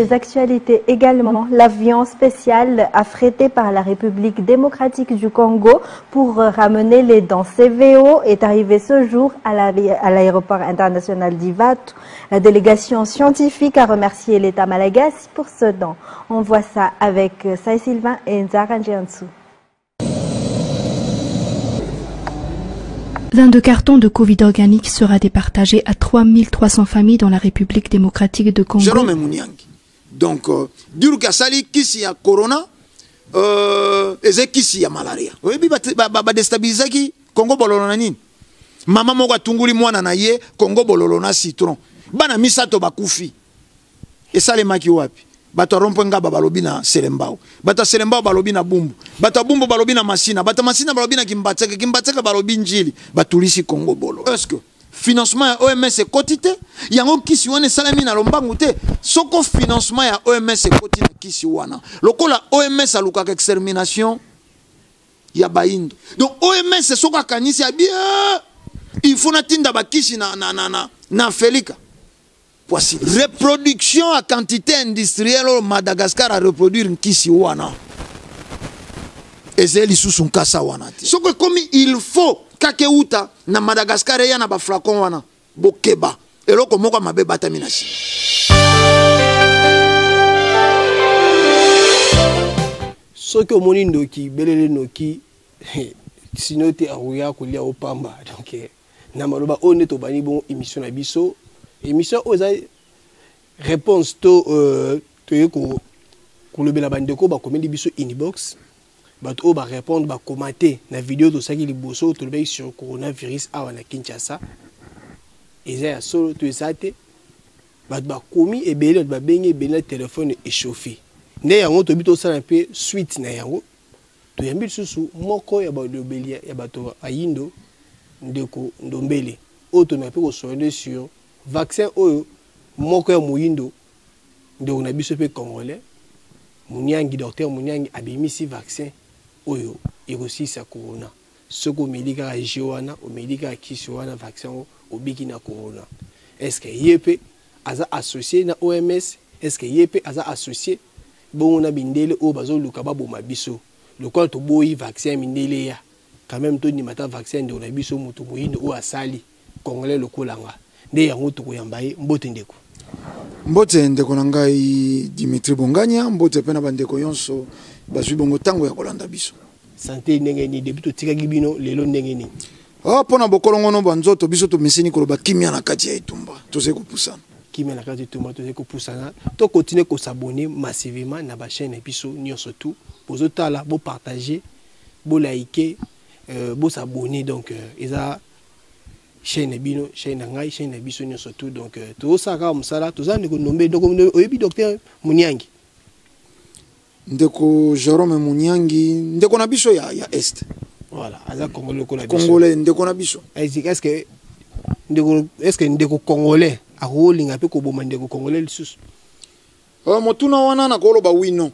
les actualités également, l'avion spécial affrété par la République démocratique du Congo pour ramener les dons CVO est arrivé ce jour à l'aéroport international d'Ivatu. La délégation scientifique a remercié l'État malagasy pour ce don. On voit ça avec Saï Sylvain et Nzara Njiansou. 22 cartons de Covid organique sera départagé à 3300 familles dans la République démocratique de Congo. Jérôme Mouniangi. Donc, dire que sali kisi ya corona, eze kisi ya malaria. Oui, ba déstabiliser ki Congo bololo na nini. Mama moko atunguli mwana na ye Congo bololo na citron. Bana misato bakufi. Esale maki wapi? Bato rompo nga balobi na Selembao. Bato Selembao balobi na Bumbu. Bato Bumbu balobi na Masina. Bato Masina balobi na Kimbatseka. Kimbatseka balobi njili. Batulisi Congo bolo. Est-ce que financement ya OMS est quotité? Yango kisi wana salami na lombangu te. Soko financement ya OMS est quotité kisi wana. Lokola OMS aluka extermination ya baindo. Donc OMS soko kanisi ya bien. Il faut na tinda bakisi na Felika. Voici. Reproduction à quantité industrielle au Madagascar à reproduire une kisi wana. Ezeli sous son kasa wana. Ce que comme il faut kakeuta na Madagascar ya na ba flacon wana bokeba. Eloko moko mabe bataminashi. Ce que moni ndoki belele noki sinote aruya kolia opamba donc na maloba oneto bani bon émission na biso. Émission aux réponse to le bela bandeko ba comédie biso inbox ba to ba répondre ba commenter na vidéo to saki liboso to le sur coronavirus awa na Kinshasa eza solo to esate ba komi e bele ba benye bele téléphone échauffé ne yango to bito sala pe suite na yango to yambi susu moko ya ba dobelia ya ba to ayindo ndeko ndombele auto na pe ko soigner sur vaccin oyo moko ya muyindo nde on a biso pe congolais munyangi docteur munyangi abimisi vaccin oyo ekosisa corona soko medika jiwana o medika kisiwana vaccin o biki na corona est-ce que yepe aza associé na OMS est-ce que yepe aza associé bon na bindele o bazo luka baboma biso lokola to boyi vaccin mindele ya quand même to ni mata vaccin nde on a biso mutu muyindo o asali congolais lokolanga nde yango to koyambaye mbote ndeko na ngai Dimitri Bongania mbote pena bandeko yonso bazwi bongo tango ya kolanda biso santé ndenge ni depuis to tikaki bino lelo ndenge ni pona bokolongono banzoto biso to misini koloba kimia na kati ya itumba toze kopusana kimia na kati ya itumba toze kopusana to continuer ko s'abonner massivement na ba chaîne biso nyonso tout bozotala bo partager bo liker bo s'abonner donc eza chaîne bino chaîne ngai chaîne biso nyonso tout donc to saka musala to zande ko nombe donc oyebi docteur Munyangi ndeko Jérôme Munyangi ndeko na biso ya est voilà aza congolais ko na biso congolais ndeko na biso est-ce que ndeko congolais a rolinga pe ko boma ndeko congolais lisusu motuna wana na koloba oui non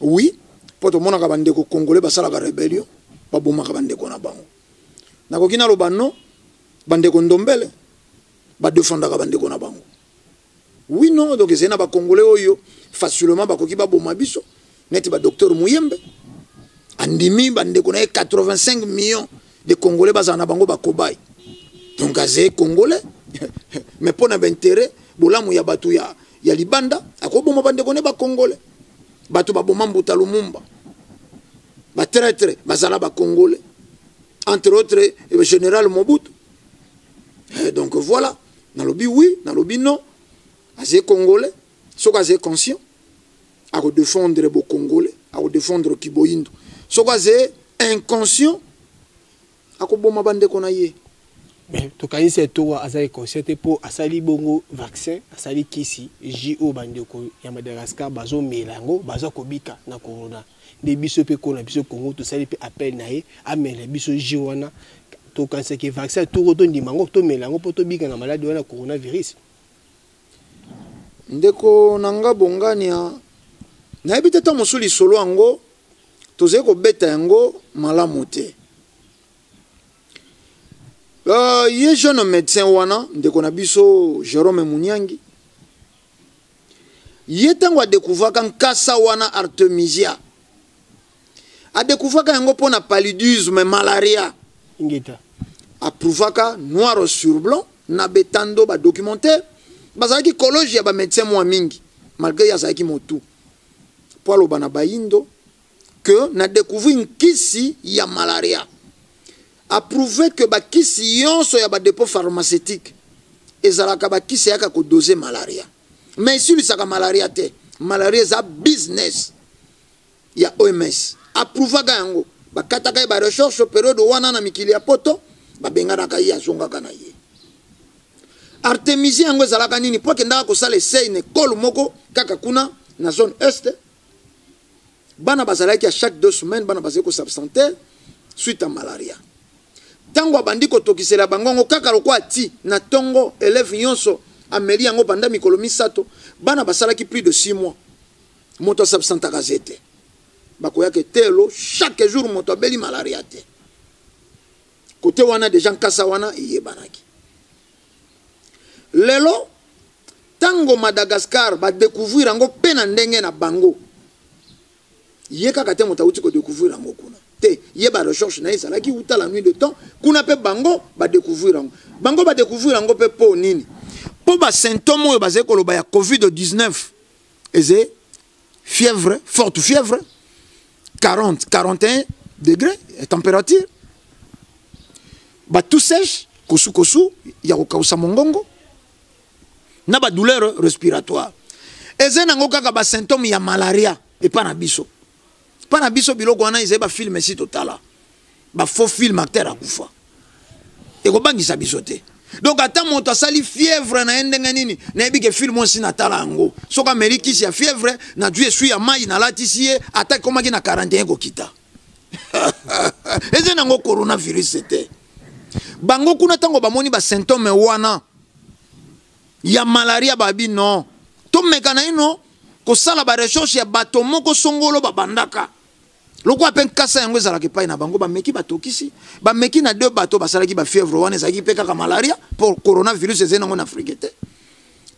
oui poto mona ka bandeko congolais basala ka rébellion ba boma ka bandeko na bango na ko kina loba non bandeko ndombele ba défendre ka bandeko na bango oui non donc c'est na ba congolais oyo facilement ba koki ba boma biso neti ba docteur Muyembe andimi bandeko na 85 millions de congolais bazana bango ba kobai donc azé congolais mais pona bintérêt bolamu ya batu ya libanda akoboma bandeko ne ba congolais batu ba boma Mbuta Lumumba ba traître bazala ba congolais entre autres le général Mobutu. Donc voilà, dans le lobby oui, dans le lobby non. Azé congolais, soit azé conscient, à défendre les congolais, à défendre Kiboyindo. Soit azé inconscient, à boma bande konaye. Mais to kanisi to azé conscient pour asali bongo vaccin, asali kisi, JO bande ko ya Madagascar bazo melango, bazo kobika na corona. Des biso pe ko na biso Congo to sali pe appel nae, amela biso jiwana. To quand c'est que vaccin tout retourne dimango to melango poto bika na maladie wana coronavirus ndeko nanga bongania na ebite to mosuli solo ango toze ko beta yango malamu te ye jeune médecin wana ndeko na biso Jérôme Munyangi yetango a découvert kan kasa wana artemisia a découvert kan yango pona paludisme malaria ingeta approuvaka noir sur blanc na betando ba documentaire bazaki kologie ba médecin moi mingi malgré yazaki motu pour lo bana bayindo que na découvrir une kisi ya malaria approuvé que ba kisi yonso ya ba dépôt pharmaceutique ezalaka ba kisi yaka ko doser malaria mais si lisaka malaria te malaria za business ya OMS approuvé ga yango ba kataka ba recherche période wana na mikili ya poto ba bengana ka ya zonga kana ye Artemisia yango ezalaka nini po kenda ko sala essai ne kol moko kaka kuna na zone est bana bazalaki à chaque 2 semaines bana bazali ko s'absenter suite à malaria tango bandi ko tokisela bangongo kaka lokwa ti na tongo élève nyonso ameli yango banda mikolo misato bana basalaki plus de 6 mois moto s'absenta gazete bakoya ke telo chaque jour moto abeli malaria te côté wana des gens kasa wana yebanaki lelo tango Madagascar ba découvrir yango pena ndenge na bango yeka kate moto uti ko découvrir yango kuna te yeba recherche na isa laki uta la nuit de temps kuna pe bango ba découvrir yango pe po nini po ba symptômes oyo bazé koloba ya COVID-19 eze fièvre forte fièvre 41 degrés température ba tout sèche kosu ya kokausa mongongo na ba douleur respiratoire eze nango kaka ba symptômes ya malaria et pas na biso biloko wana eze ba film si totala ba faux film acteur akufa e ko bangisa biso te donc ata moto asali fièvre na ndenge nini na ebike film aussi na tala yango soka merikisi ya fièvre na due suis ya mai na latisi ye ata komaki na 41 ko kita eze nango coronavirus te bango kuna tango bamoni ba symptômes wana ya malaria babi non to mekana ino ko sala ba recherche ya bato moko songolo babandaka loko apen kasa yango ezalaki pai na bango bameki batokisi bameki na 2 bato basalaki ba fièvre wana ezalaki pe kaka malaria pour coronavirus ezena ngo na Afrique te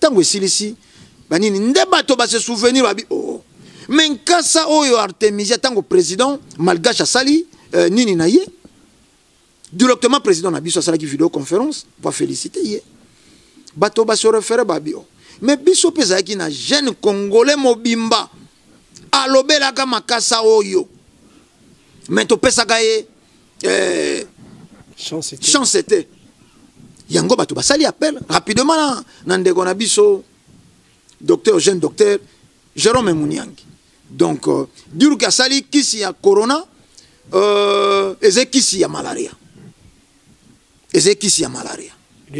tango esilisi banini nde bato ba se souvenir babi oh mais kasa oyo Artemisia tango président malgache asali nini na ye directement président na biso asalaki vidéo conférence pour féliciter ye bato ba se référer babi oh mais biso pezaki na jeune congolais mobimba alobelaka makasa oyo mais to pesaka ye chance était yango bato basali appel rapidement na ndeko na biso jeune docteur Jérôme Mouniangi donc diru ka sali kisi ya corona eze kisi ya malaria les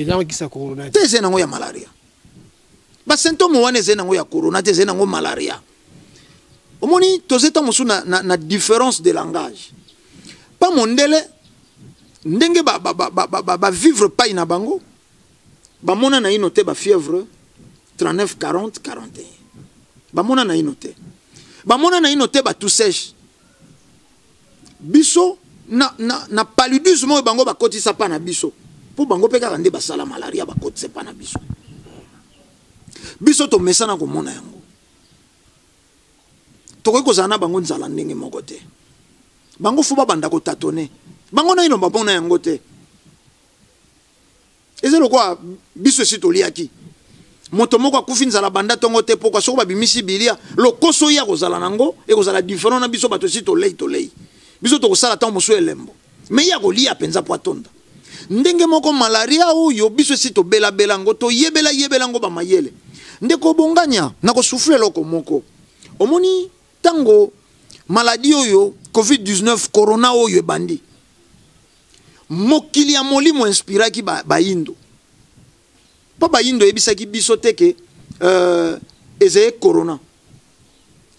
gens qui sa corona te eze nango ya malaria ba symptômes wana eze nango ya corona te eze nango malaria omoni tozeta mosu na différence de langage pas mondele ndenge ba vivre pas ina bango ba mona na inote ba fièvre 39 40 41 ba mona na inote ba tout sèche biso na paludisme bango ba kotisa pa na biso po bango pe kaka nde basala malaria ba kotisa pa na biso to mesana ko mona yango tokoki kozala na bango nzala ndenge moko te bango fuba banda ko tatone bango na ino babona yango te ezelo kwa biso esi toliaki moto moko akufi nzala banda tongo te pokwa soko babimisi bilia lokoso ya kozala nango ekozala différent na biso bato esi tolei biso tokosala ntango mosu elembo me ya kolia mpenza po atonda ndenge moko malaria oyo biso esi tobelabela yango toyebela yango bamayele ndeko bonganya na kosufle eloko moko omoni tango maladie oyo COVID-19 corona oyo ebandi mokili ya molimo inspiraki bayindo pa bayindo ebisaki biso teke eze corona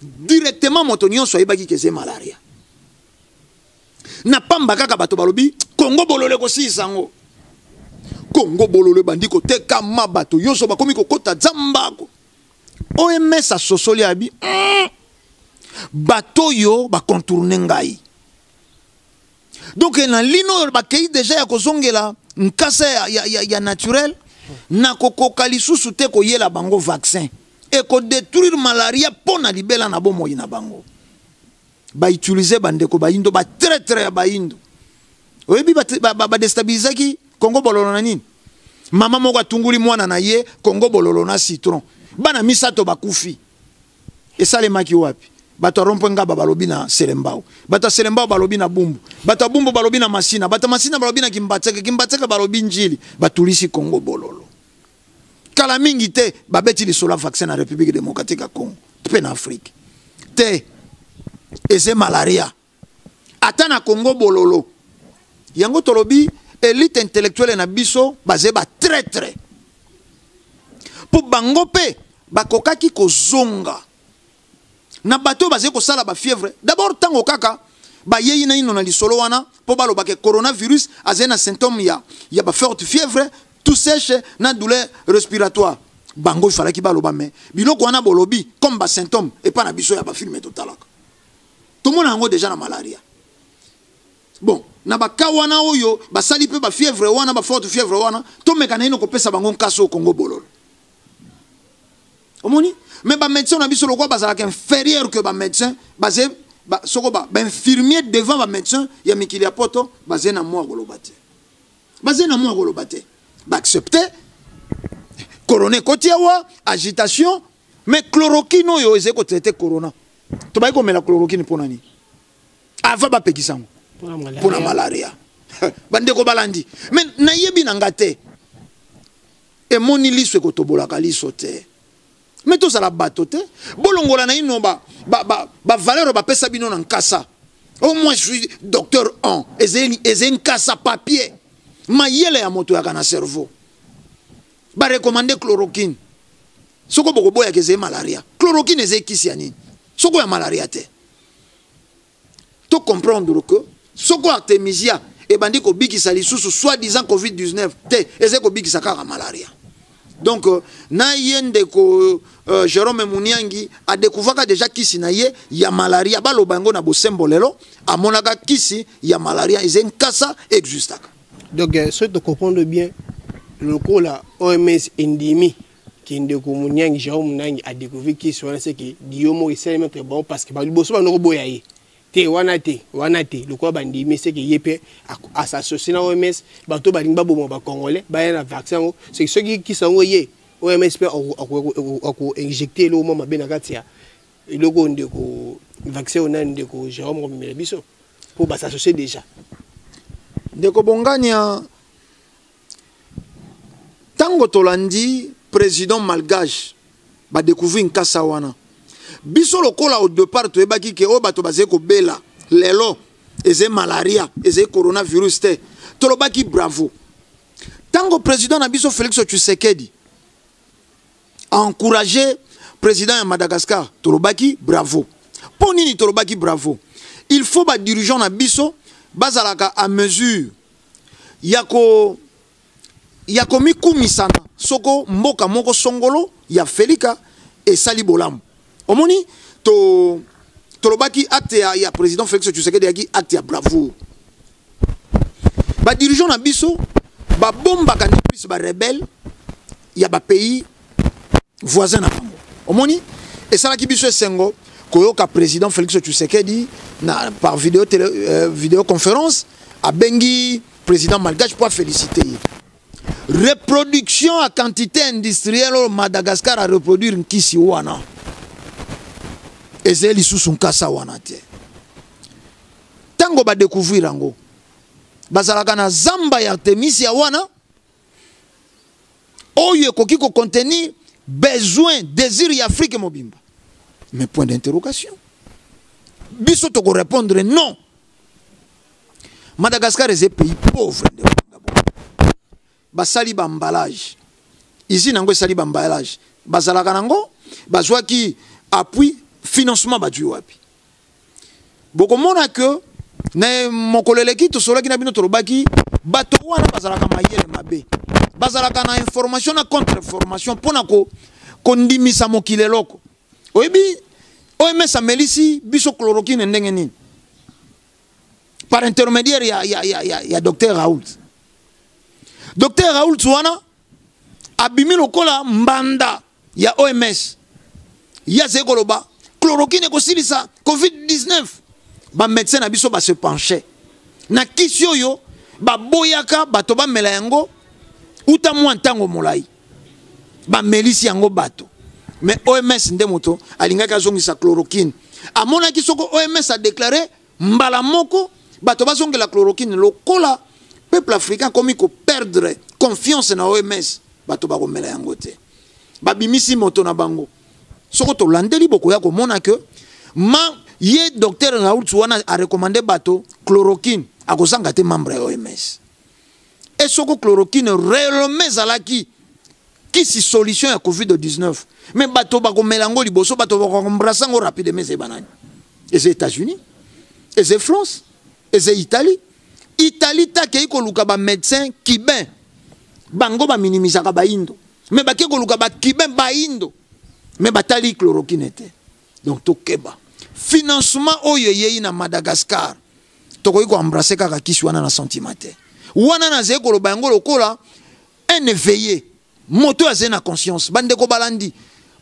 directement moto nyonso ayebaki ke eze malaria na pamba kaka bato balobi Congo bolole kosisa ngo Congo bolole bandi koteka mabato yoso bakomi kokota zambako OMS asosoli abi bato yo ba contourner ngai donc na lino ba kei déjà ya kozongela nkasa ya naturel na kokoka lisusu te koyela bango vaccin et ko détruire malaria pona libela na bomoi na bango. Ba utiliser bandeko ba indo ba traître ya ba indo. Oyebi ba déstabiliser ki Congo bololo na nini? Mama moko atunguli mwana na ye Congo bololo na citron. Bana misato bakufi. Esalemaki wapi? Bato rompo ngaba balobi na Selembao. Bato Selembao balobi na Bumbu. Bato Bumbu balobi na Masina. Bato Masina balobi na Kimbatseke. Kimbatseke balobi njili. Batulisi Congo bololo. Kala mingi te babeti lisola vaccin na République démocratique ya Congo. Pe na Afrique. Te eze malaria. Ata na Congo bololo. Yango tolobi élite intellectuelle na biso basé ba traître. Pour bango pe bakokaki kozonga. Na bato basé ko sala ba fièvre. D'abord tango kaka ba yeyi na ino na lisolo wana po baloba ke coronavirus azena symptôme ya ba forte fièvre, tout sèche na douleur respiratoire. Bango fala ki baloba me biloko wana bolobi comme ba symptôme et pas na biso ya ba filmer totalaka. Tout le monde a ngo déjà na malaria. Bon, na ba kawana oyo ba sali pe ba fièvre wana ba forte fièvre wana to mekana ino ko pesa bango nkaso Congo bololo. Omoni? Mais les médecins ont dit que inférieur que les médecins, basé infirmier devant les médecins, il y a Mikili Apoto, basé na moi golobate. Basé na moi golobate. Accepter coroner kotiawa, agitation, mais chloroquine yo eze ko traiter corona. To ba ko mela chloroquine pour nani? Ava ba pekisango. Pour la malaria. Bande ko balandi. Mais na yebi na ngate. E moni liso ko tobolaka liso te. Mais tout ça la batote. Bolongola na ino ba valeur ba pesa bino na nkasa. Oh moi je suis docteur 1. Eze nkasa papier. Ma yele ya moto ya kana cerveau. Ba recommander chloroquine. Soko boko boya ke ze malaria. Chloroquine eze kisi ya nini? Soko ya malaria te. To comprendre que soko artemisia e bandi ko bikisa lisusu soi-disant COVID-19 te eze ko bikisa kaka malaria. Donc, na yende ko Jérôme Mouniangi a découvert déjà kisi na ye ya malaria ba lobango na bosembolelo amonaka kisi ya malaria izen kasa existaka. Donc ce que comprendre bien le coup la OMS endémie qui ndeko Mouniangi Jérôme Mouniangi a découvert kisi wana c'est que diomo est très bon parce que ba liboso ba no boyaye te wanate le quoi bandimi c'est que yepé à s'associer na OMS bato ba lingba bomo ba congolais ba na vaccin c'est ceux qui sont yé OMS peut injecter le moment ben akatia le go ndeko vaccin on a ndeko Jérôme Romero biso pour ba s'associer déjà ndeko bongania tango tolandi président malgache ba découvrir nkasa wana biso lokola au départ to ebaki ke o bato bazé ko bela lelo eze malaria eze coronavirus te tolobaki bravo tango président na biso Félix Tshisekedi a encouragé président ya Madagascar tolobaki bravo ponini tolobaki bravo il faut ba dirigeant na biso bazalaka à mesure yako mikumisana soko mboka moko songolo ya Felika et Sali Bolam. Omoni to lobaki acte ya président Félix Tshisekedi yaki acte ya bravo. Ba dirigeant na biso ba bomba kan plus ba rebelle ya ba pays voisin na bango. Omoni et ça la ki biso sengo koyoka président Félix Tshisekedi na par vidéoconférence a bengi président malgache pour féliciter. Reproduction à quantité industrielle au Madagascar à reproduire une kisi wana. Ezeli sous kasa wana te. Tango ba découvrir ango. Bazalaka na zamba ya Artemis ya wana. Oye koki ko contenir besoin, désir ya Afrique mobimba. Mais point d'interrogation. Biso to ko répondre non. Madagascar est un pays pauvre. Basali ba emballage. Ici nango sali ba emballage. Bazalaka nango bazwa ki appui financement ba wapi. Boko mona que na mokoleleki to sola ki na bino to lobaki bato wana bazalaka mayele mabe. Bazalaka na information na contre information pona ko kondimisa mokile loko. Oyebi OMS amelisi biso chloroquine ndenge nini. Par intermédiaire ya docteur Raoult. Docteur Raoult wana abimi lokola mbanda ya OMS ya zekoloba chloroquine ko silisa COVID-19 ba médecin na biso ba se pencher na kisi oyo ba boyaka bato ba mela yango uta mwa ntango molai ba melisi yango bato mais OMS nde moto alingaka zongisa chloroquine amona ki soko OMS a déclaré mbala moko bato ba zongela chloroquine lokola peuple africain komi ko perdre confiance na OMS bato ba komela yango te ba bimisi moto na bango soko to landeli boko ya ko mona que ma ye docteur Raoul Wana a recommandé bato chloroquine a kozanga te membre ya OMS et soko chloroquine réellement zalaki qui si solution à COVID-19 mais bato ba komela ngo liboso bato ba kombrasa ngo rapidement c'est banani et c'est États-Unis et c'est France et c'est Italie ta ke ko luka ba médecin kibin bango ba minimisa ka ba indo mais ba ke ko luka ba kibin ba indo mais batali chloroquine était donc to keba financement oyo yeyi na Madagascar to ko embrasser kaka kisi wana na sentimate wana na ze ko lo bango lokola un éveillé moto azena conscience bande ko balandi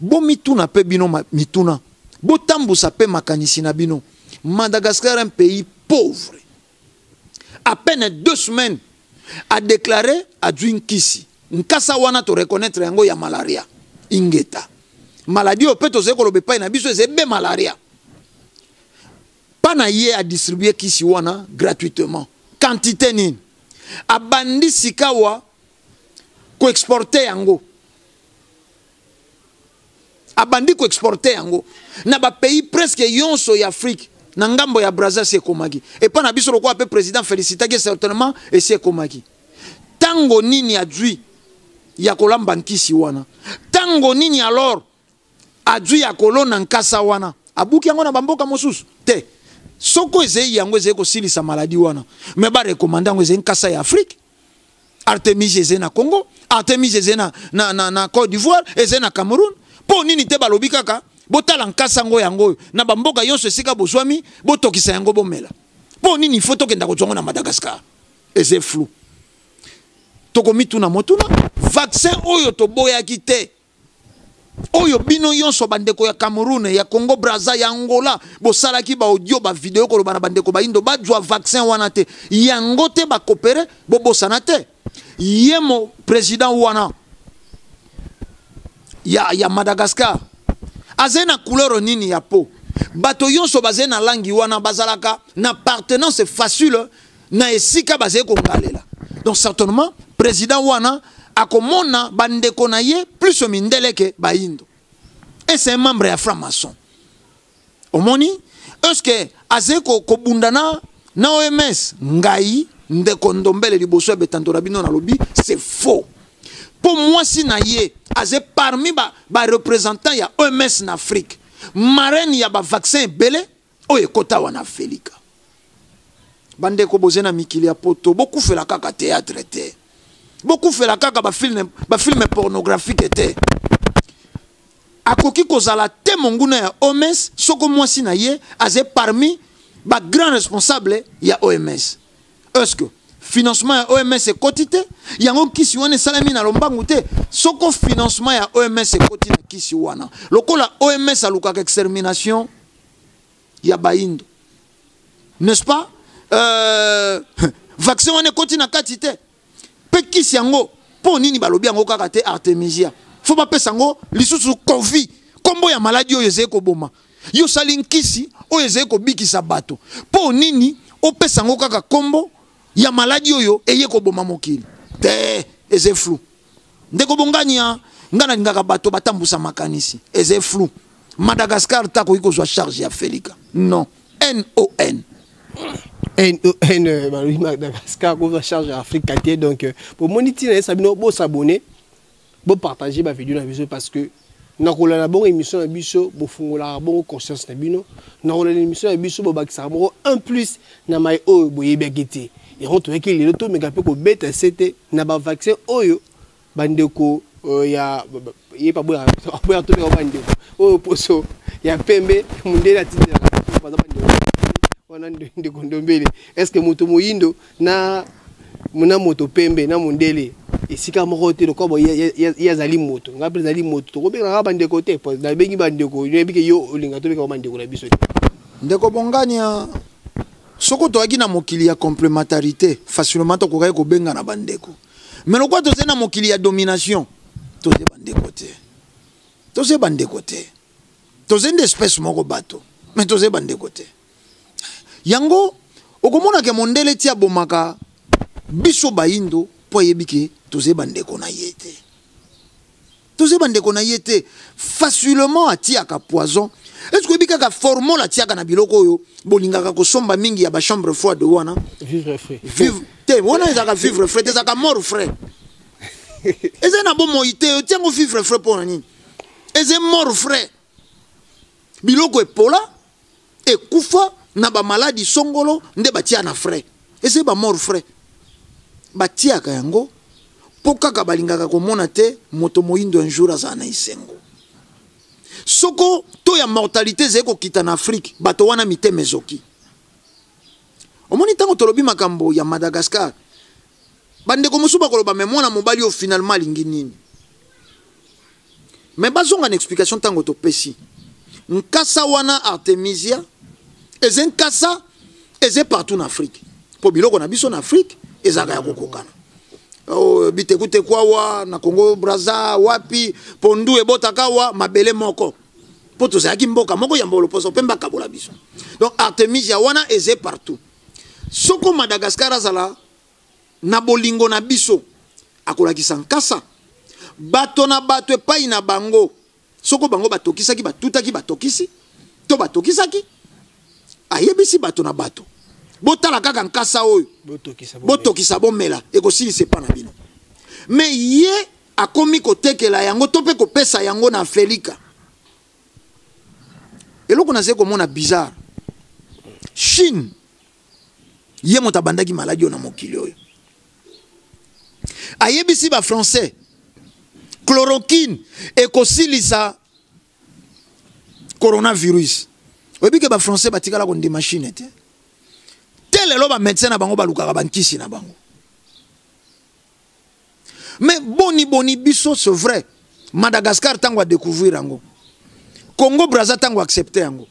bo mituna pe bino mituna bo tambusa pe makanisi na bino Madagascar un pays pauvre à peine 2 semaines a déclaré à Djuinkisi nkasa wana to reconnaître yango ya malaria ingeta maladie au peto zeko lobe pa na biso zebe malaria pana ye a distribuer kisi wana gratuitement quantité nini abandi sikawa ko exporter yango abandi ko exporter yango na ba pays presque yonso ya Afrique na ngambo ya Brazza c'est komaki et pas na biso lokwa pe président félicitaki certainement et c'est komaki tango nini adui ya kolamba nkisi wana tango nini alors adui ya kolona nkasa wana abuki yango na bamboka mosusu te soko ezei yango ezei ko silisa maladie wana mais ba recommander yango ezei nkasa ya Afrique Artemis ezei na Congo Artemis ezei na Côte d'Ivoire ezei na Cameroun po nini te balobi kaka botala nkasa ngo yango na bamboka yonso esika bozwami botokisa yango bomela po nini faut tokenda kozongo na Madagascar ezei flou tokomitu na motuna vaccin oyo to boyaki te oyo bino yonso bandeko ya Cameroun ya Congo Brazza ya Angola bosalaki ba audio ba video ko bana bandeko ba indo ba jwa vaccin wana te yango te ba coopérer bo bosana te yemo président wana ya Madagascar azena couleur nini ya po bato yonso bazena langi wana bazalaka na appartenance facile na esika bazé ko ngalela donc certainement président wana akomona bandeko na ye plus mindeleke baindo et c'est un membre ya franc-maçon omoni est-ce que azeko kobundana na OMS ngai ndeko ndombele liboso betantora bino na lobi c'est faux pour moi si na ye azé parmi ba représentants ya OMS en Afrique marraine ya ba vaccin belé oye kota wana Felika bandeko bozena mikili ya poto beaucoup fait la kaka théâtre te beaucoup fait la kaka ba film pornographique était akoki kozala te monguna ya OMS soko mwasi na ye azé parmi ba grand responsable ya OMS est-ce que financement ya OMS est quotité yango kisi wana salami na lombangu te soko financement ya OMS est quotité na kisi wana lokola OMS alukaka extermination ya baindo n'est-ce pas vaccin wana quotité na quantité pe kisi yango po nini balobi yango kaka te Artemisia faut pas pesa yango lisusu Covid kombo ya maladie oyo ezeko boma yo sali nkisi oyo ezeko bikisa bato po nini opesa yango kaka kombo ya maladie oyo eyeko boma mokili te eze flou ndeko bongania ngana ngaka bato batambusa makanisi eze flou Madagascar tako iko zwa charge ya Felika non NON Madagascar ko charge ya Afrique quartier donc pour monitorer ça bino bo s'abonner bo partager ba vidéo na biso parce que na kola na bon émission na biso bo fungola bon conscience na bino na kola na émission na biso bo bakisa mo en plus na mai o bo yebekiti et on trouve que les autres méga peu ko beta c'était na ba vaccin oyo bandeko ya pas boya to ba bandeko o poso ya pembe mundela tindela pas bandeko wana ndeko ndombele est-ce que moto moyindo na mona moto pembe na mondele esika moko te lokobo ya zali moto ngapi zali moto to kobeka ka bande côté po na bengi bande ko yebike yo olinga to beka bande ko na biso ndeko bongania soko to akina mokili ya complémentarité facilement to kokai ko benga na bandeko mais lokwa to zena mokili ya domination to ze bandeko te to ze bandeko te to zende espèce moko bato mais to ze bandeko te yango okomona ke mondele tia bomaka biso baindo po yebike toze bandeko na yete toze bandeko na yete facilement atiaka poison est-ce que yebika ka formule atiaka na biloko yo bolingaka ko somba mingi ya ba chambre froide wana vivre frais vivre te wana ezaka vivre frais ezaka mort frais eze na bo moite yo tiango vivre frais pour nani eze mort frais biloko epola ekufa na ba maladie songolo nde batia na frais eze ba mort frais batiaka yango po kaka balingaka komona te moto moyindo un jour aza na isengo soko to ya mortalité zeko kita na Afrique bato wana miteme ezoki omoni tango tolobi makambo ya Madagascar bandeko mosusu bakoloba me mwana mobali yo finalement alingi nini me bazonga na explication tango topesi nkasa wana Artemisia eze nkasa eze partout na Afrique po biloko na biso na Afrique ezaka ya kokokana bitekute kwawa na Congo Brazza wapi pondu ebotaka wa mabele moko po tozalaki mboka moko ya mbolo poso pemba kabola biso donc Artemisia wana eze partout soko Madagascar azala na bolingo na biso akolakisa nkasa bato na bato epai na bango soko bango batokisaki batutaki batokisi to batokisaki ayebisi bato na bato botala kaka nkasa oyo botokisa bomela ekosilisa epa na bino mais ye akomi kotekela yango to mpe kopesa yango na Afrika eloko naze komona bizarre Chine ye moto abandaki maladi oyo na mokili oyo ayebisi ba français chloroquine ekosilisa coronavirus oyebike ba français batikala kondima Chine te lelo ba médecin na bango balukaka bankisi na bango mais boni biso c'est vrai Madagascar tango a découvrir yango Congo Brazza tango accepter yango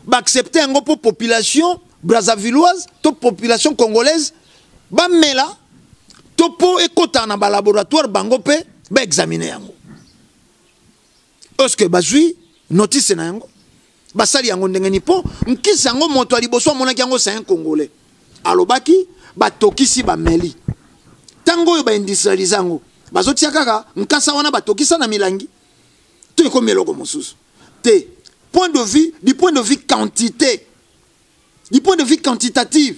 ba accepter yango pour population brazzavilloise to population congolaise ba mela to po ekota na ba laboratoire bango pe ba examiner yango est-ce que bazui notice na yango basali yango ndenge ni po nkisi yango moto aliboso monaki yango c'est un congolais alobaki batokisi bameli tango yo ba industrialize yango bazotia kaka nkasa wana batokisa na milangi to ekomi eloko mosusu te point de vue du point de vue quantité du point de vue quantitatif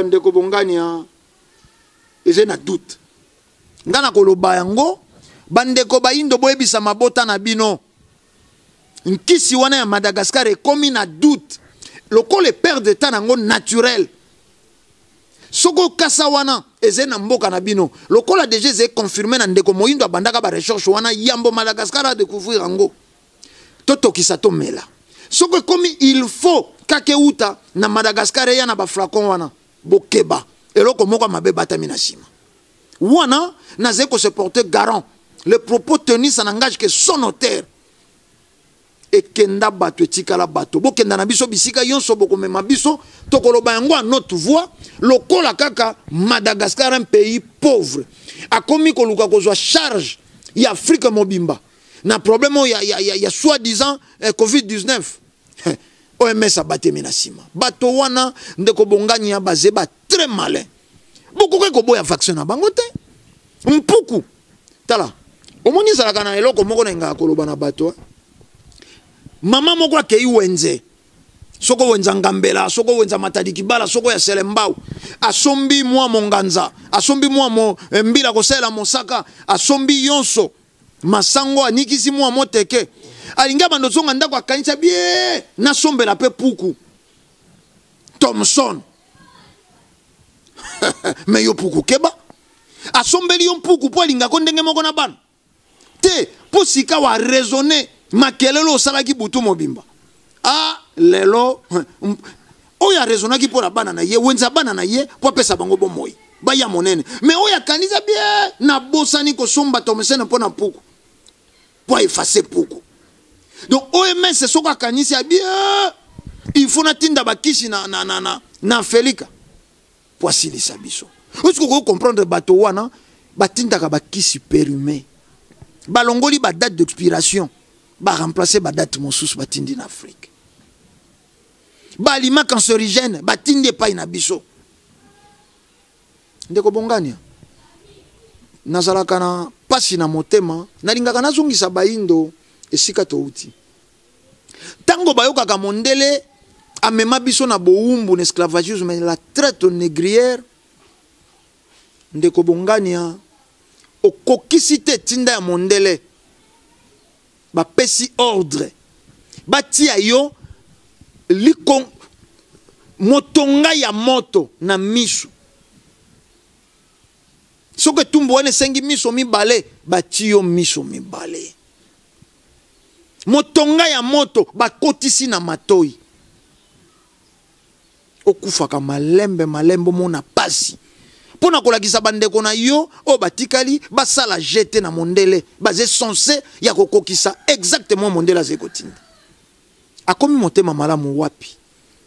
ndeko bongania eze na doute ngana koloba yango bandeko baindo boyebisa mabota na bino nkisi wana ya Madagascar ekomi na doute loko le père de temps nango naturel soko kasa wana eze na mboka na bino loko la déjà est confirmé na ndeko moyindo abandaka ba recherche wana yambo Madagascar a découvrir yango totokisa to mela soko ekomi il faut kakeuta na Madagascar ya na ba flacon wana bokeba eloko moko mabe batami na sima wana naze ko se porter garant le propos tenu ça n'engage que son notaire et kenda bato etikala bato bokenda na biso bisika yonso bokomema biso tokoloba yango à notre voix lokola kaka Madagascar un pays pauvre akomi koluka kozwa charge ya Afrique mobimba na problème ya soi-disant Covid-19 OMS abatemi na sima bato wana ndeko bongani ya bazeba très malin bokoke koboya vaccin na bango te mpuku tala omoni zalaka na eloko moko na nga koloba na bato mama moko akei wenze soko wenza ngambela soko wenza matadi kibala soko ya selembao asombi mwa monganza asombi mwa mbila kosela mosaka asombi yonso masango anikisi mwa moteke alinga bando zonga ndako akanisa bie na sombela pe puku Thomson me yo puku keba asombeli yo puku po alinga ko ndenge moko na bana te po sika wa raisonner makelelo osalaki butu mobimba lelo oya raisonnaki pour la bana na ye wenza bana na ye pour pesa bango bomoi baya monene mais oya kanisa bien na bosani ko somba tomesene pour na puku pour effacer puku donc OMS c'est soka kanisa bien il faut na tinda bakisi na Felika pour silisa biso est-ce que vous comprendre bato wana batinda ka bakisi périmé balongoli ba date d'expiration ba remplacer ba date mosusu batindi na Afrique ba aliment cancérigène batindi pa ina biso ndeko bongania nazalaka na pasi na motema nalingaka nazongisa baindo esika touti tango bayokaka mondele amema biso na boumbu na esclavagisme la traite négrière ndeko bongania okokisi te tinda ya mondele bapesi ordre batia yo motonga ya moto na misu soki tumbu wana esengi miso mibale batia yo miso mibale motonga ya moto bakotisi na matoi okufaka malembe mona pasi pona kolakisa bandeko na yo o batikali basala jete na mondele baze censé ya kokokisa exactement mondele azekotinda akomi motema malamu wapi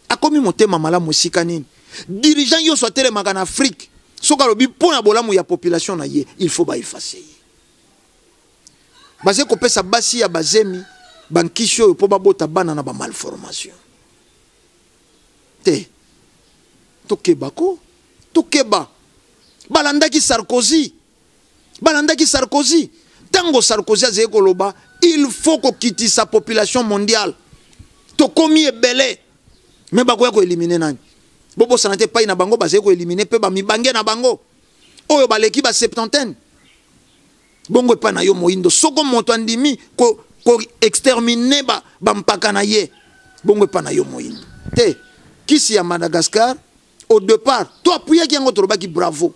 akomi motema malamu esika nini dirigeant yo soit telemaka na Afrique soka lobi pona bolamu ya population na ye il faut ba effacer baze kopesa basi ya bazemi bankisho po babota bana na ba malformation te tokebako tokeba balandaki Sarkozy tango Sarkozy azeye koloba il faut kokiti sa population mondiale tokomi ebele mais bakoya ko éliminer nani bobo sanate pa ina bango bazeye ko éliminer pe ba mibange na bango oyo baleki ba septantaine bongo pa na yo moindo soko moto andimi ko exterminer ba mpaka na ye bongo pa na yo moindo te kisi ya Madagascar au départ toi appuyé ki yango tolobaki bravo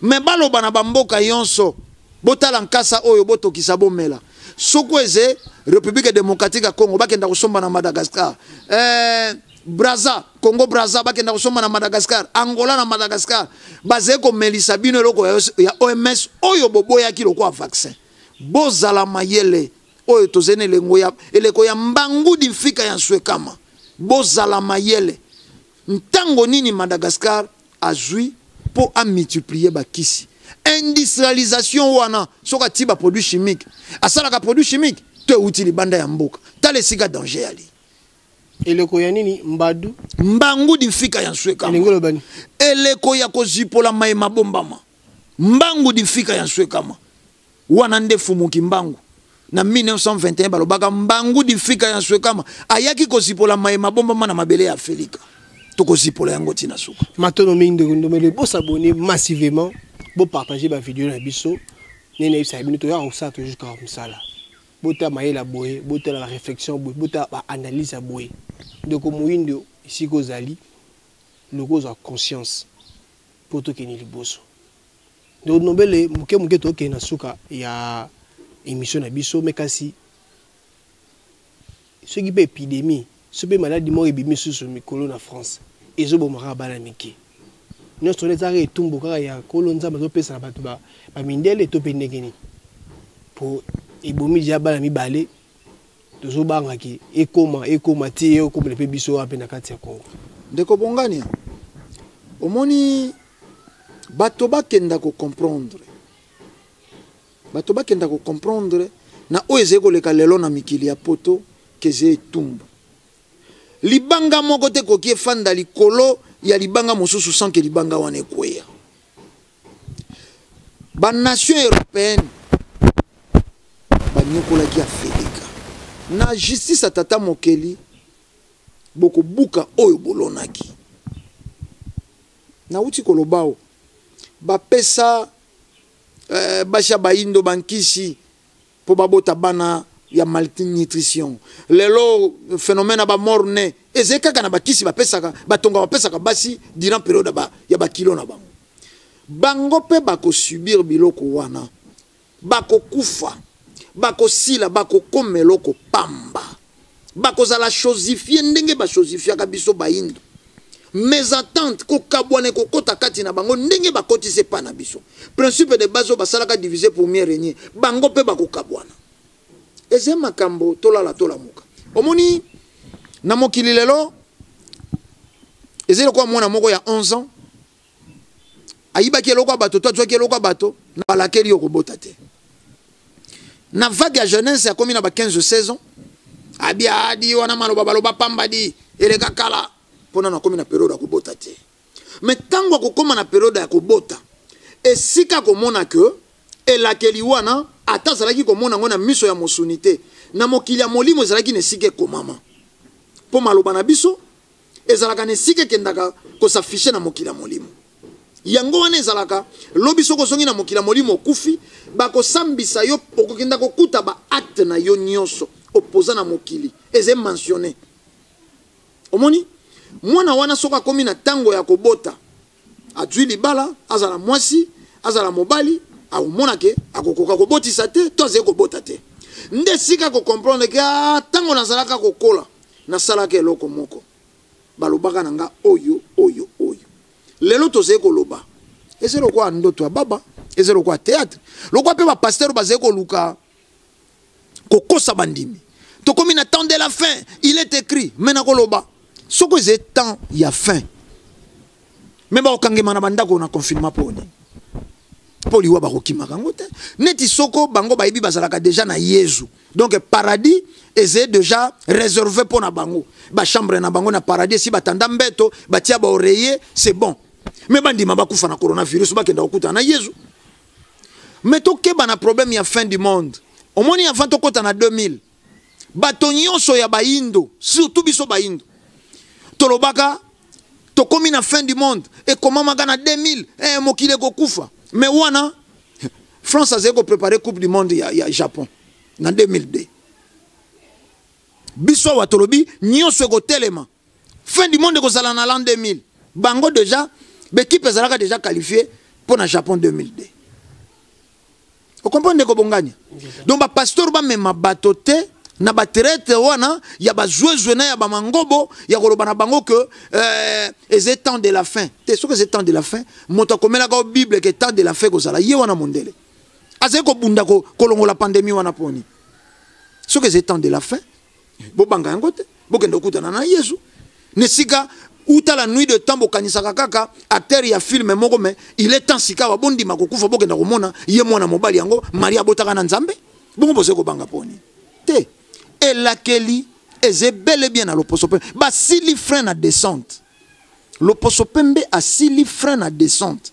mais baloba na bamboka yonso botala nkasa oyo botokisa bomela soko eze République démocratique ya Congo bakenda kosomba na Madagascar Brazza Congo Brazza bakenda kosomba na Madagascar Angola na Madagascar baze ko melisa bino loko ya OMS oyo boboyaki loko vaccin bozala mayele oyo tozene lengo ya eleko ya mbangu difika ya nswekama bozala mayele ntango nini Madagascar azui pour a multiplier bakisi industrialisation wana soka tiba produit chimique asala ka produit chimique te utili banda ya mboka tale sika danger ali eleko ya nini mbadu mbangu difika ya nsweka elengolo bani eleko ya kozipola mai mabombama mbangu difika ya nsweka wana ndefu mukimbangu na 1921 balobaka mbangu difika ya nsweka ayaki kozipola mai mabombama na mabele ya Afrika tokozipola yango tina suka matono mingi ndomele bo s'abonner massivement bo partager ba vidéo na biso nene isa bino to ya osa to jusqu'à msala bota mayela boye bota la réflexion boye bota ba analyse boye ndeko moyindo ici kozali loko za conscience poto keni liboso ndo nobele muke to ke na suka ya émission na biso mekasi ce qui peut épidémie ce peut maladie mo ebimi susu mikolo na France ezo bomaka bala miki nous sommes les arrêts tumbo kaka ya kolonza bazo pesa na bato ba mindele to pe ndengeni pour ebomi dia bala mibale tozo bangaki ekoma ti ekoma le pe biso ape na kati ya Congo ndeko bongania omoni bato bakenda ko comprendre na oeze ko leka lelo na mikili ya poto keze tumbo libanga moko te koki efanda likolo ya libanga mosusu sans que libanga wana ekweya banation européenne banyokolaki Afrika na justice atata mokeli bokobuka oyo bolonaki na uti kolobao bapesa basha baindo bankisi po babota bana ya malnutrition lelo phénomène ba morne ezeka kana bakisi bapesaka batonga bapesaka basi durant période ya bakilo na bango pe bako subir biloko wana bako kufa bako sila bako komeloko pamba bako zala chosifier ndenge ba chosifier ka biso baindo mes attentes ko kabwane ko kota kati na bango ndenge ba kotise pa na biso principe de base basalaka diviser pour mieux régner bango pe ba ko kabwana eze makambo tolala tolamuka omoni na mokili lelo eze lokwa mwana moko ya 11 ans ayibaki eloko bato to azwaki eloko bato na balakeli yo kobota te na vague ya jeunesse ya komi na ba 15-16 ans abia adi wana maloba baloba pamba di eleka kala pona na komi na période ya kobota te mais tango akokoma na période ya kobota esika komona ke elakeli wana ata azalaki komona ngo na miso ya mosuni te na mokili ya molimo ezalaki na esika ekomama mpo maloba na biso ezalaka na esika ekendaka kosafishe na mokili ya molimo yango wana ezalaka lobi soko zongi na mokili ya molimo okufi bakosambisa yo okokenda kokuta ba acte na yo nyonso opposa na mokili eze mentionné omoni mwana wana soko akomi na tango ya kobota azwi libala azala mwasi azala mobali aumona ke akokoka kobotisa te to azali kobota te nde sika kokomprendre ke tango nazalaka kokola nasalaka eloko moko balobaka na nga oyo oyo oyo lelo tozali koloba eze lokwa ndoto ya baba eze lokwa théâtre lokwa pe bapasteur bazali koluka kokosa bandimi tokomi na temps de la fin il est écrit mais nakoloba soko eze temps ya fin me bakokangema na bandako na confinement poni po liwa bakokimaka ngo te neti soko bango bayibi bazalaka déjà na Yesu donc paradis eze déjà réservé pour na bango ba chambre na bango na paradis si batanda mbeto batia ba oreiller c'est bon mais bandima bakufa na coronavirus bakenda okuta na Yesu mais tokeba na problème ya fin du monde omoni avant tokota na 2000 bato nyonso ya baindo surtout biso baindo tolobaka tokomi na fin du monde et comment magana 2000 mokile kokufa mais wana France a zéro préparé coupe du monde ya Japon en 2002 biso wa tolobi nyonso ko telema fin du monde ko zala na l'an 2000 bango déjà l'équipe ezalaka déjà qualifiée pour na Japon 2002 vous comprenez ko bonganya donc ba pasteur ba mema batote na baterete wana ya bazwezwe na ya bamangobo ya koloba na bango que les temps de la fin te ce que c'est temps de la fin moto komela ka bible que temps de la fin ko zala ye wana mondele azeko ko bunda ko kolongola pandémie wana poni ce que c'est temps de la fin bo banga yango te bo kendo kutana na Yesu nesika uta la nuit de temps bokanisaka kaka acteur ya film moko mais il est temps sika wa bondi makokufa bo kendo komona ye mwana mobali yango Maria botaka na Nzambe bongo bose ko banga poni te et laquelle est bel et bien à l'opposopembe. Bah, si les freins à descente, l'opposopembe a si les freins à descente.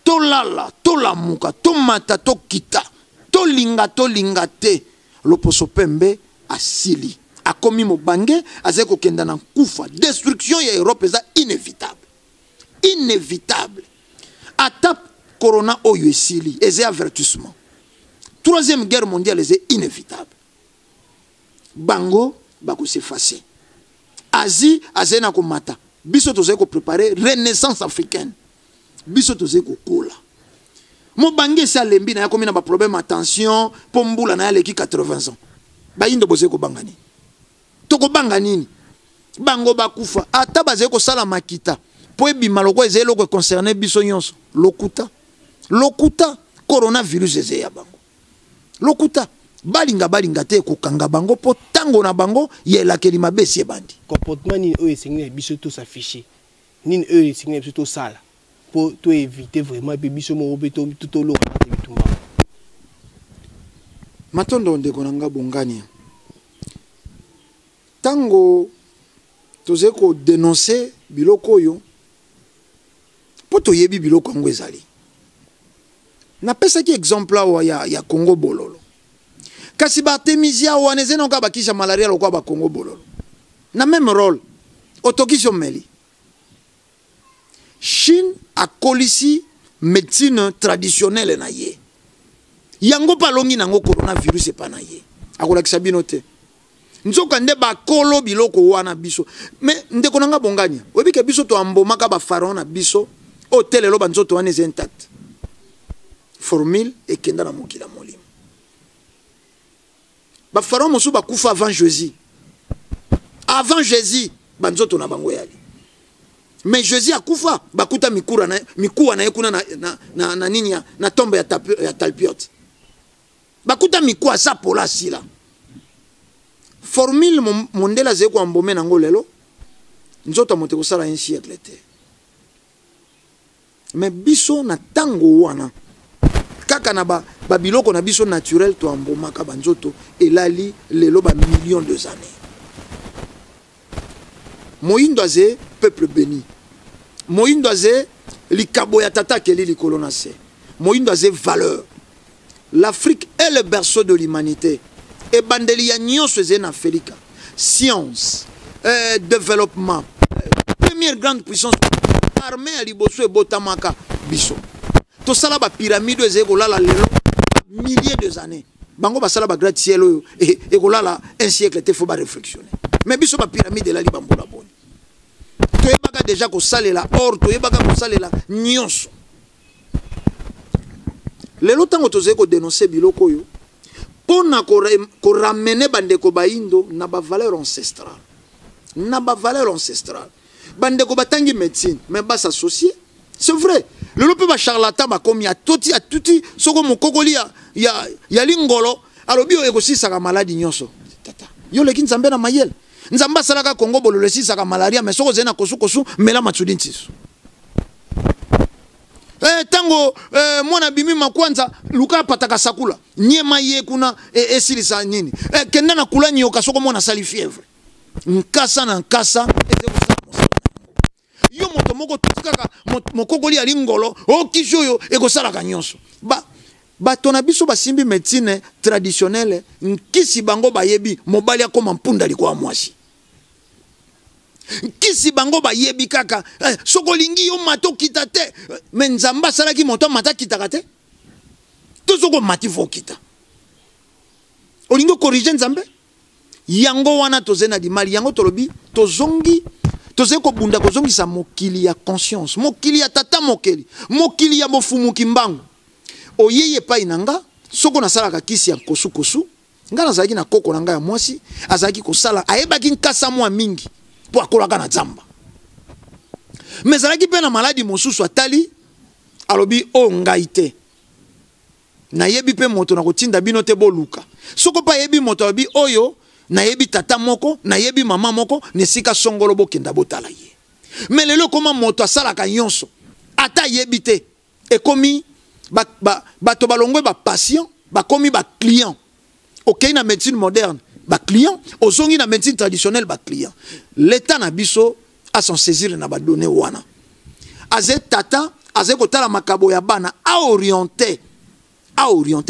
To lala, to la muka, to mata, to kita, to linga te. L'opposopembe a sili. A commis mo bangé, a zeko kendana kufa. Destruction ya Europe est inévitable. Inévitable. Atap corona oyo sili, est avertissement. Troisième guerre mondiale est inévitable. Bango bako s'effacer. Asie azena ko mata. Biso toze ko préparer renaissance africaine. Biso toze ko kola. Mo bangé sa lembi na yakomi na ba problème attention pombula na yaleki 80 ans. Ba indo boze ko bangani. Toko bangani. Bango bakufa ata baze ko sala makita. Po ebima loko ezelo ko concerner biso nyonso. Lokuta. Lokuta coronavirus eze ya bango. Lokuta balinga te kokanga bango po tango na bango yela kelima besi ebandi comportement ni eux singné biso to s'afficher ni eux singné biso to sala pour to éviter vraiment pe biso mo beto to lo ka bitumba matondo ndeko nanga bongani tango toze ko dénoncer biloko yo po to yebi biloko ngo ezali na pesa ki exemple ya Congo bololo kasi batemisia waneze noka bakisha malaria lokwa ba Congo bololo na même rôle otokisho meli Chine a kolisi médecine traditionnelle na ye yango palongi nango coronavirus epa na ye akolakisa bino te nzoka nde bakolo biloko wana biso mais ndeko nanga bonganya oyebike biso to ambomaka ba pharaon na biso hotel lo banzoto wana est intact formule ekenda na mokila molimo ba pharaon mosu bakufa avant Jésus banzoto na bango yali mais Jésus akufa bakuta mikuwa na yekuna na nini na tombe ya talpiot bakuta mikuwa sa pola sila formule mondela zeko ambome nango lelo nzoto mote ko sala un siècle te mais biso na tango wana kaka na ba biloko na biso naturel to amboma ka banzoto elali lelo ba millions de années. Moïndo aze peuple béni. Moïndo aze likabo ya tata keli likolo na se. Moïndo aze valeur. L'Afrique est le berceau de l'humanité. Et bandeli ya nyonso eze na Afrika. Science, développement, première grande puissance, armée à liboso et botamaka biso. To sala ba pyramide eze kolala lelo milliers de années. Bango ba sala ba gratte-ciel et kolala un siècle te faut ba réflexionner. Mais biso ba pyramide la libambola boni. To yebaka déjà ko salela or to yebaka ko salela nyonso. Lelo tango toze ko dénoncer biloko yo pona ko ramener bandeko baindo na ba valeur ancestrale. Na ba valeur ancestrale. Bandeko batangi médecine mais ba s'associer. C'est vrai. Lelo pe ba charlatan ba komi a tuti soko mokokoli ya lingolo alobi o ekosisa ka maladie nyonso. Tata. Yo leki nzambe na mayel. Nzamba salaka Congo bolole sisa ka malaria mais soko zena kosu mela matsudi ntiso. Tango mwana bimi makwanza luka pataka sakula nyema ye kuna esilisa nini kenda na kula nyoka soko mwana sali fièvre nkasa na nkasa yo moto moko tukaka mokokoli ali ngolo o kishoyo ekosala ka nyonso bato na biso basimbi médecine traditionnelle nkisi bango bayebi mobali akoma mpunda liko mwasi nkisi bango bayebi kaka soko lingi yo mato kita te mais nzamba salaki moto mata kita te to soko mati fo kita olingo corriger nzambe yango wana tozena di mali yango tolobi tozongi toze ko bunda kozongi sa mokili ya conscience mokili ya tata mokili ya bofumu kimbangu oyeye pa inanga soko na sala ka kisi ya kosu ngana zaki na koko nanga ya mwasi azaki ko sala ayebaki nkasa mwa mingi po akolaka na zamba mais zalaki pe na maladi mosusu atali alobi o ngaite na yebi pe moto na kotinda bino te boluka soko pa yebi moto alobi oyo na yebi tata moko na yebi mama moko nesika songolo bokenda botala ye mais lelo koma moto asalaka nyonso ata yebi te ekomi bato balongwe ba patient bakomi ba client OK na médecine moderne ba client ozongi na médecine traditionnelle ba client l'état na biso a son saisir na ba donner wana aze tata aze kotala makabo ya bana a orienter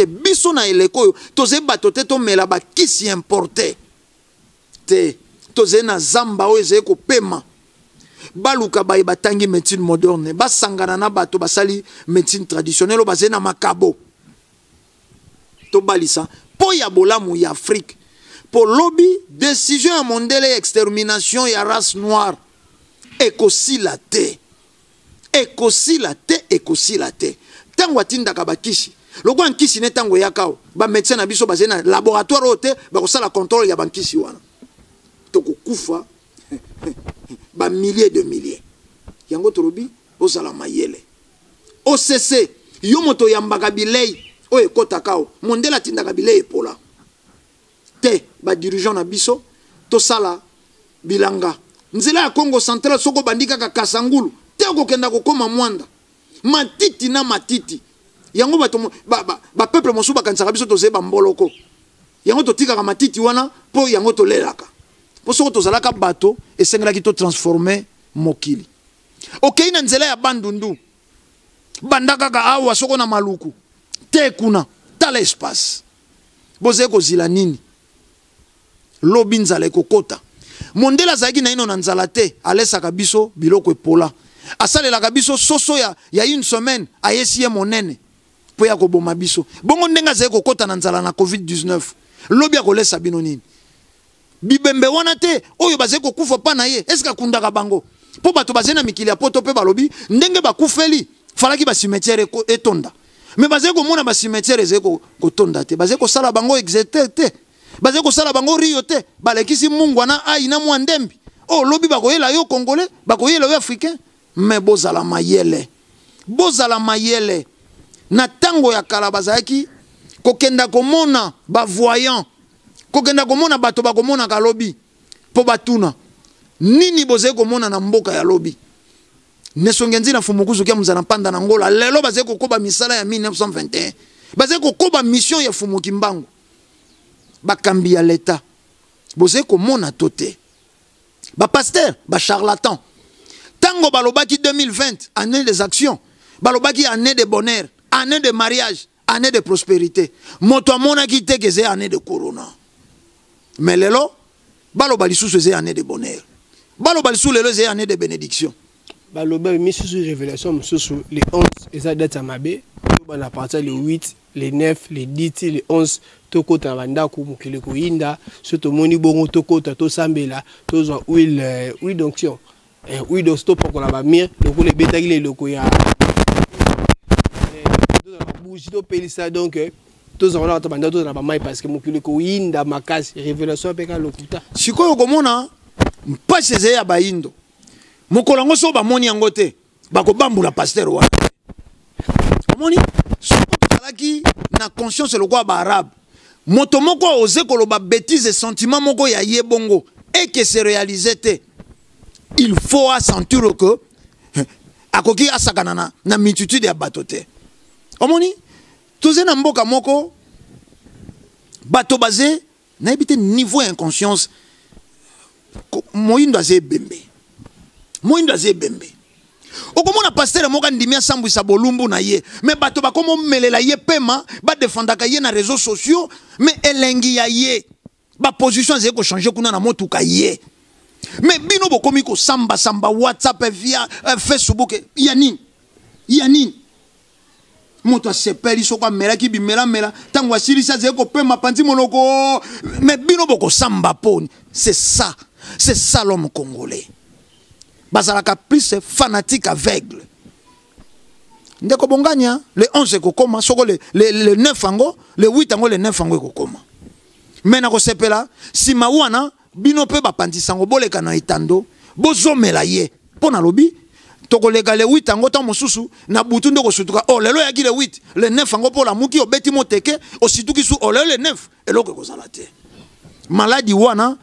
biso na eleko toze bato te to mela ba kisi importé te toze na zamba o eze ko pema baluka bayi batangi médecine moderne basangana na bato basali médecine traditionnelle o bazena makabo to balisa po ya bolamu ya Afrique pour lobby décision mondiale extermination ya race noire ekosila te tango atinda ka bakisi loko nkisi ne tango yakao ba médecin na biso bazena laboratoire ote ba ko sala contrôle ya bankisi wana to kufa ba milliers de milliers yango torobi ozala mayele OCC yo moto yambaka bilei o ekota kao mondela tinda ka bilei epola te ba dirigeant na biso to sala bilanga nzela ya Congo central soko bandika ka Kasangulu te ko kenda ko koma mwanda matiti na matiti yango ba peuple mosuba kansaka biso to zeba mboloko yango to tika ka matiti wana po yango to lelaka po soko to zalaka bato esengela ki to transformer mokili OK na nzela ya bandundu bandaka ka awa soko na maluku te kuna tala espace boze ko zila nini lobi nzala ekokota mondela zaki na ino na nzala te alesaka biso biloko epola asalelaka biso soso ya une semaine ayesie monene po ya koboma biso bongo ndenga zaki kokota na nzala na COVID-19 lobi akolesa bino nini bibembe wana te oyo bazaki kokufa pa na ye eske akundaka bango po bato bazena mikili ya poto pe balobi ndenge bakufeli falaki ba cimetière etonda mais bazaki komona ba cimetière ezaki kotonda te bazaki kosala bango exete te bazaki kosala bango rio te balekisi mungu wana ai na mwa ndembi Oh, lobi bakoyela yo congolais, bakoyela yo africain. Mais bozala mayele. Bozala mayele. Na tango ya kala bazaki, kokenda komona ba voyant. Kokenda komona bato bakomona ka lobi. Po batuna. Nini boze komona na mboka ya lobi. Nesongenzi na fumukuzu kia mzana panda na ngola. Lelo baze kokoba misala ya 1921. Baze kokoba mission ya fumuki mbangu. Bakambi ya l'État. Boze komona tote. Ba pasteur, ba charlatan. Tango balobaki 2020, année des actions. Balobaki année de bonheur, année de mariage, année de prospérité. Moto amona ki te keze année de corona. Mais lelo, balobali sous ce année de bonheur. Balobali sous lelo c'est année de bénédiction. Balobali mis sous révélation sous les 11 et ça date à Mabé. On a parti les 8, les 9, les 10, les 11. Toko tabanda ko mukile ko inda surtout moni bongo toko to sambela to zo huile d'onction huile de stop pour la bamir donc les bétagi les loko ya bougie to pelisa donc to zo la tabanda to na ba mai parce que mukile ko inda makasi révélation peka lokuta sikoyo komona mpase ze ya baindo mokolango so ba moni yango te bako bambula pasteur wa moni soko tolaki na conscience le quoi ba arabe. Moto moko ose koloba bêtise et sentiment moko ya yebongo et que se réaliser te. Il faut sentir que akoki asakana na multitude ya batote. Omoni toze na mboka moko bato basé na ebité niveau inconscience moyindo aze bembe. Moyindo aze bembe. Okomona pasteur moka ndimia sambu sa bolumbu na ye mais bato bakomo melela ye pema ba défendaka ye na réseaux sociaux mais elengi ya ye ba position zeko changer kuna na motuka ye mais bino bokomi ko samba WhatsApp via Facebook ya nini moto sepeli soko mela ki bimela mela tango asilisa zeko pema panzi monoko mais bino boko samba poni c'est ça l'homme congolais. Bazalaka plus fanatique aveugle. Ndeko bonganya, le 11 kokoma, soko le 9 ango, le 8 ango, le 9 ango kokoma. Mena ko sepela, si mawana, bino pe bapandi sango, boleka na itando, bozo melaye, pona lobi, toko lega le 8 ango, ta mosusu, na butu ndeko sutuka, oh lelo yaki le 8, le 9 ango pola muki, obeti moteke, osituki su, oh lelo le 9, eloke kozalate. Maladi wana,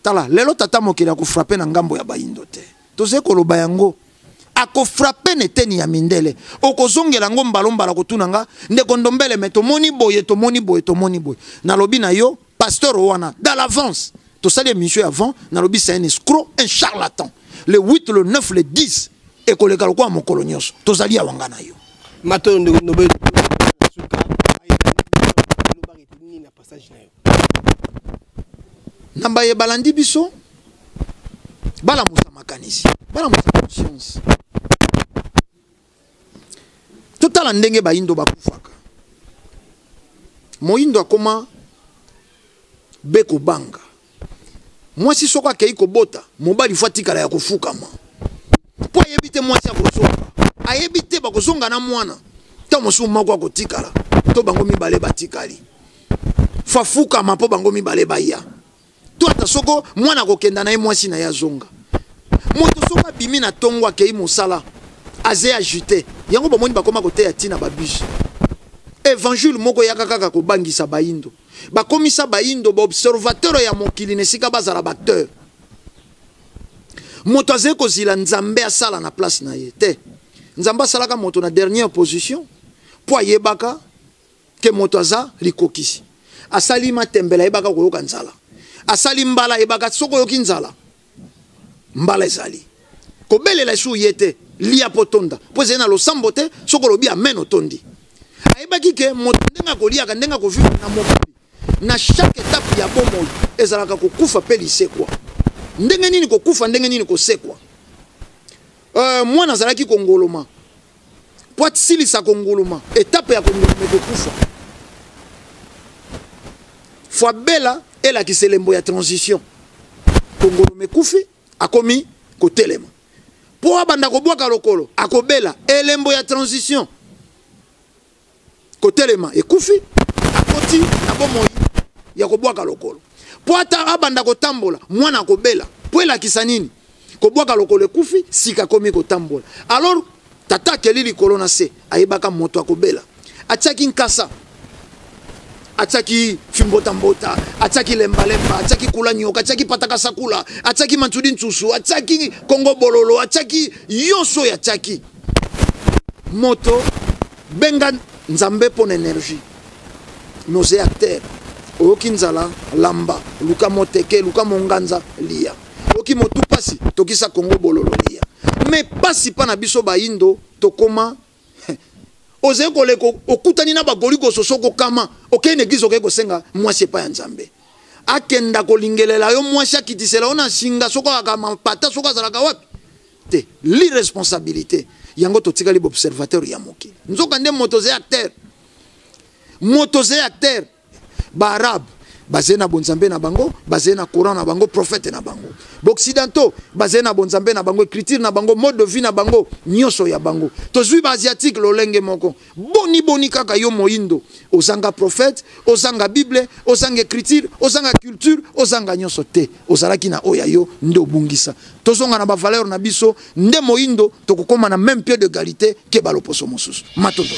tala, lelo tata mokela ko frappe na ngambo ya baindo te. Toze koloba yango ako frappe neteni ya mindele okozongela ngo mbalombala kotunanga ndeko ndombele me tomoni boye na lobi na yo pasteur wana dans l'avance to sali émission avant na lobi c'est un escroc, un charlatan. Le 8, le 9, le 10 et koleka lokwa mokolo nyonso tozali awanga na yo mato ndeko ndombele suka ni na passage na yo namba ye balandi biso bala musa makanisi bala musa conscience totala ndenge baindo bakufaka moindo akoma beko banga mwasi soko akei kobota mobali fatikala ya kufukama po ayebite mwasi akozonga ayebite bakozonga na mwana ta mosu moko akotikala to bango mibale batikali fafukama po bango mibale baya to ata soko mwana kokenda na ye mwasi na ya zonga moto soko bimi na tongo akei mosala aze ajouté yango bomoni bakoma kote ya tina babus évangile moko yaka kaka ko bangisa baindo bakomisa baindo ba observateur ya mokili nesika bazala bakteur moto aze kozila nzambe asala na place na ye te nzambe asalaka moto na dernière position po ayebaka ke moto aza likokisi asali matembela yebaka koyoka nzala asali mbala yebaka soko yoki nzala mbala ezali kobelela esu yete lia potonda po ezali na losambo te soko lobi amen otondi ayebaki ke moto ndenga koliaka ndenga kovivre na mokili na chaque étape ya bomoi ezalaka kokufa pe lisekwa ndenge nini kokufa ndenge nini kosekwa mwana azalaki kongoloma po asilisa kongoloma étape ya kongoloma kokufa fwa bela elakisa elembo ya transition kongoloma ekufi akomi kotelema po abanda kobwaka lokolo akobela elembo ya transition kotelema ekufi akoti na bomoi ya kobwaka lokolo po ata abanda kotambola mwana akobela po elakisa nini kobwaka lokolo ekufi sika komi kotambola. Alors tata keli likolo na se ayebaka moto akobela atiaki nkasa atiaki fimbotambota atiaki lembalemba atiaki kula nyoka atiaki pataka sakula atiaki mantudi ntsusu atiaki kongo bololo atiaki yonso ya atiaki moto benga nzambe pona énergie nos acteurs oki nzala lamba luka moteke luka monganza lia oki motu pasi tokisa kongo bololo lia mais pasi pa na biso baindo tokoma oze koleko okutani na bagoliko sosoko kama okene gizo keko senga mwasi pa ya nzambe akenda kolingelela yo mwasi akitisela ona singa soko akama pata soko azalaka wapi te l'irresponsabilité yango totikali observateur ya moki nzoka nde motoze acteur ba arabe basé na bonzambe na bango basé na courant na bango prophète na bango occidentaux basé na bonzambe na bango écriture na bango mode de vie na bango nyoso ya bango tozwi ba asiatique lolenge moko boni kaka yo moindo ozanga prophète ozanga bible ozanga écriture ozanga culture ozanga nyoso te ozalaki na oya yo ndo bungisa tozonga na ba valeur na biso nde moindo tokokoma na même pied d'égalité ke baloposo mosusu matoto.